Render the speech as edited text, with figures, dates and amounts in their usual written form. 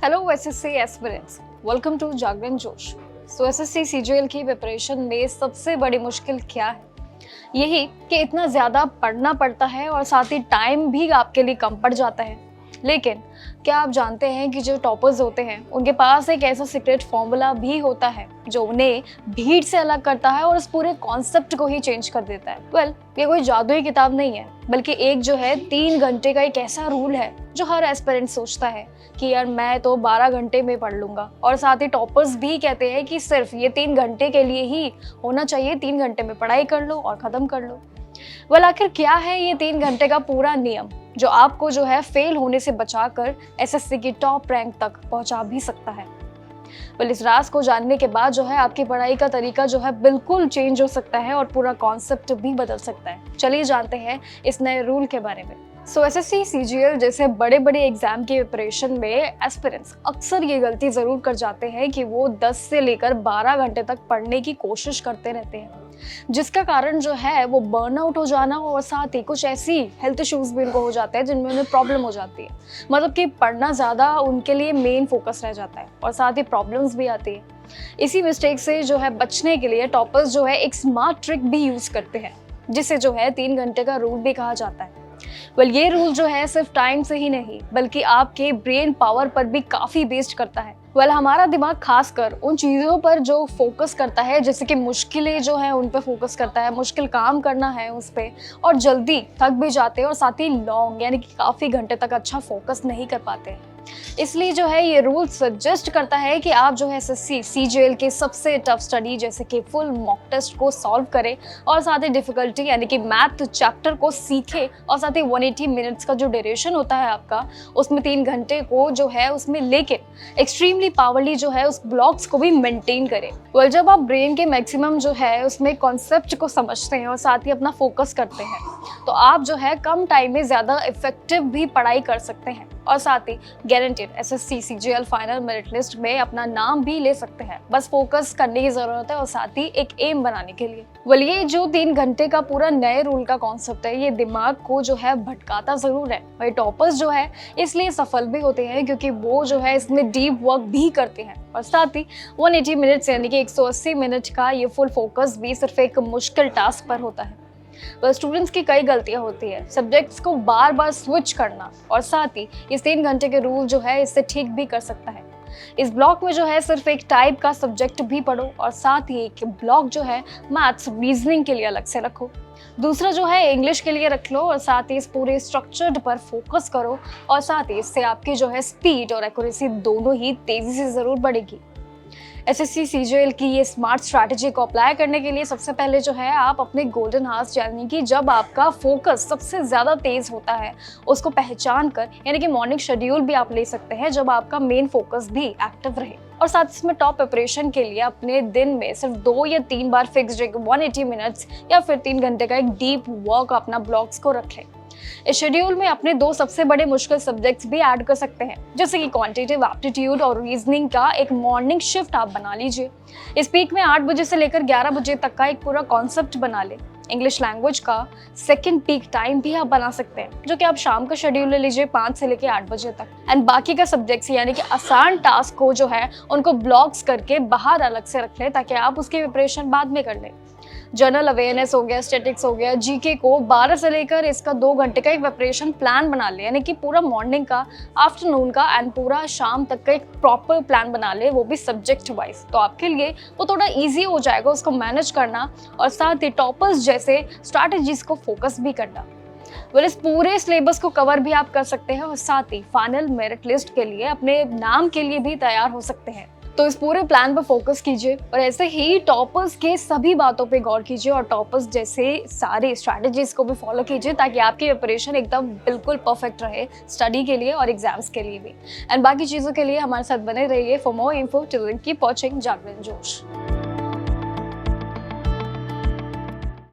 Hello SSC aspirants, welcome to Jagran Josh. SSC CGL की preparation में सबसे बड़ी मुश्किल क्या है? यही कि इतना ज़्यादा पढ़ना पड़ता है और साथ ही टाइम भी आपके लिए कम पड़ जाता है। लेकिन क्या आप जानते हैं कि जो टॉपर्स होते हैं उनके पास एक ऐसा सीक्रेट फॉर्मूला भी होता है जो उन्हें भीड़ से अलग करता है और उस पूरे कॉन्सेप्ट को ही चेंज कर देता है। ये कोई जादुई किताब नहीं है, बल्कि एक जो है 3 घंटे का एक ऐसा रूल है जो हर एस्पिरेंट सोचता है कि यार मैं तो 12 घंटे में पढ़ लूंगा, और साथ ही टॉपर्स भी कहते हैं कि सिर्फ ये 3 घंटे के लिए ही होना चाहिए, 3 घंटे में पढ़ाई कर लो और खत्म कर लो। आखिर क्या है ये 3 घंटे का पूरा नियम जो आपको जो है फेल होने से बचाकर एसएससी की टॉप रैंक तक पहुंचा भी सकता है? इस राज को जानने के बाद जो है आपकी पढ़ाई का तरीका जो है बिल्कुल चेंज हो सकता है और पूरा कॉन्सेप्ट भी बदल सकता है। चलिए जानते हैं इस नए रूल के बारे में। एसएससी सीजीएल जैसे बड़े बड़े एग्जाम की प्रिपरेशन में एस्पिरेंट्स अक्सर ये गलती जरूर कर जाते हैं कि वो 10 से लेकर 12 घंटे तक पढ़ने की कोशिश करते रहते हैं, जिसका कारण जो है वो बर्नआउट हो जाना और साथ ही कुछ ऐसी हेल्थ इश्यूज भी उनको हो जाते हैं जिनमें उन्हें प्रॉब्लम हो जाती है। मतलब कि पढ़ना ज़्यादा उनके लिए मेन फोकस रह जाता है और साथ ही प्रॉब्लम्स भी आती है। इसी मिस्टेक से जो है बचने के लिए टॉपर्स जो है एक स्मार्ट ट्रिक भी यूज करते हैं, जिसे जो है 3 घंटे का रूल भी कहा जाता है। ये रूल जो है सिर्फ टाइम से ही नहीं बल्कि आपके ब्रेन पावर पर भी काफी बेस्ड करता है। हमारा दिमाग खासकर उन चीजों पर जो फोकस करता है, जैसे कि मुश्किलें जो है उन पे फोकस करता है, मुश्किल काम करना है उस पे, और जल्दी थक भी जाते हैं और साथ ही लॉन्ग यानी कि काफी घंटे तक अच्छा फोकस नहीं कर पाते हैं। इसलिए जो है ये रूल सजेस्ट करता है कि आप जो है एसएससी सीजीएल के सबसे टफ स्टडी जैसे कि फुल मॉक टेस्ट को सॉल्व करें और साथ ही डिफिकल्टी यानी कि मैथ चैप्टर को सीखें, और साथ ही 180 मिनट्स का जो ड्यूरेशन होता है आपका, उसमें 3 घंटे को जो है उसमें लेके एक्सट्रीमली पावरली जो है उस ब्लॉक्स को भी मेंटेन करें। जब आप ब्रेन के मैक्सिमम जो है उसमें कॉन्सेप्ट को समझते हैं और साथ ही अपना फोकस करते हैं, तो आप जो है कम टाइम में ज़्यादा इफेक्टिव भी पढ़ाई कर सकते हैं और साथ ही guaranteed SSC CGL final merit list में अपना नाम भी ले सकते हैं। बस फोकस करने की जरूरत है और साथ ही एक एम बनाने के लिए। ये जो 3 घंटे का पूरा नए रूल का कॉन्सेप्ट है, ये दिमाग को जो है भटकाता जरूर है। वही टॉपर्स जो है इसलिए सफल भी होते हैं क्योंकि वो जो है इसमें डीप वर्क भी करते हैं और साथ ही 180 मिनट्स यानी कि 180 मिनट का ये फुल फोकस भी सिर्फ एक मुश्किल टास्क पर होता है। स्टूडेंट्स की कई गलतियां होती है, सब्जेक्ट्स को बार बार स्विच करना, और साथ ही इस 3 घंटे के रूल जो है इससे ठीक भी कर सकता है। इस ब्लॉक में जो है सिर्फ एक टाइप का सब्जेक्ट भी पढ़ो और साथ ही एक ब्लॉक जो है मैथ्स रीजनिंग के लिए अलग से रखो, दूसरा जो है इंग्लिश के लिए रख लो, और साथ ही इस पूरे स्ट्रक्चर्ड पर फोकस करो, और साथ ही इससे आपकी जो है स्पीड और एक्यूरेसी दोनों ही तेजी से जरूर बढ़ेगी। एसएससी सीजीएल की ये स्मार्ट स्ट्रैटेजी को अप्लाई करने के लिए सबसे पहले जो है आप अपने गोल्डन हार्स यानी कि जब आपका फोकस सबसे ज़्यादा तेज़ होता है उसको पहचान कर, यानी कि मॉर्निंग शेड्यूल भी आप ले सकते हैं जब आपका मेन फोकस भी एक्टिव रहे, और साथ इसमें टॉप प्रिपरेशन के लिए अपने दिन में सिर्फ 2 या 3 बार फिक्स्ड 180 मिनट्स या फिर 3 घंटे का एक डीप वर्क अपना ब्लॉक्स को रखें। इस शेड्यूल में अपने 2 सबसे बड़े मुश्किल सब्जेक्ट्स भी ऐड कर सकते हैं, जैसे कि क्वांटिटेटिव एप्टीट्यूड और रीजनिंग का एक मॉर्निंग शिफ्ट आप बना लीजिए। इस वीक में 8 बजे से लेकर 11 बजे तक का एक पूरा कॉन्सेप्ट बना ले। इंग्लिश लैंग्वेज का सेकंड पीक टाइम भी आप बना सकते हैं, जो कि आप शाम का शेड्यूल ले लीजिए 5 से लेकर 8 बजे तक। एंड बाकी का सब्जेक्ट्स यानी कि आसान टास्क को जो है उनको ब्लॉक्स करके बाहर अलग से रख लें ताकि आप उसकी प्रिपरेशन बाद में कर लें। जनरल अवेयरनेस हो गया, स्टैटिक्स हो गया, जीके को 12 से लेकर इसका 2 घंटे का एक प्रिपरेशन प्लान बना ले, यानी कि पूरा मॉर्निंग का, आफ्टरनून का एंड पूरा शाम तक का एक प्रॉपर प्लान बना ले, वो भी सब्जेक्ट वाइज। तो आपके लिए वो थोड़ा इजी हो जाएगा उसको मैनेज करना और साथ ही टॉपर्स जैसे स्ट्रैटेजीज को फोकस भी करना। इस पूरे सिलेबस को कवर भी आप कर सकते हैं और साथ ही फाइनल मेरिट लिस्ट के लिए अपने नाम के लिए भी तैयार हो सकते हैं। तो इस पूरे प्लान पर फोकस कीजिए और ऐसे ही टॉपर्स के सभी बातों पे गौर कीजिए और टॉपर्स जैसे सारे स्ट्रैटेजीज को भी फॉलो कीजिए ताकि आपकी प्रिपरेशन एकदम बिल्कुल परफेक्ट रहे स्टडी के लिए और एग्जाम्स के लिए भी। एंड बाकी चीज़ों के लिए हमारे साथ बने रहिए। For more info till keep watching Jagran जोश।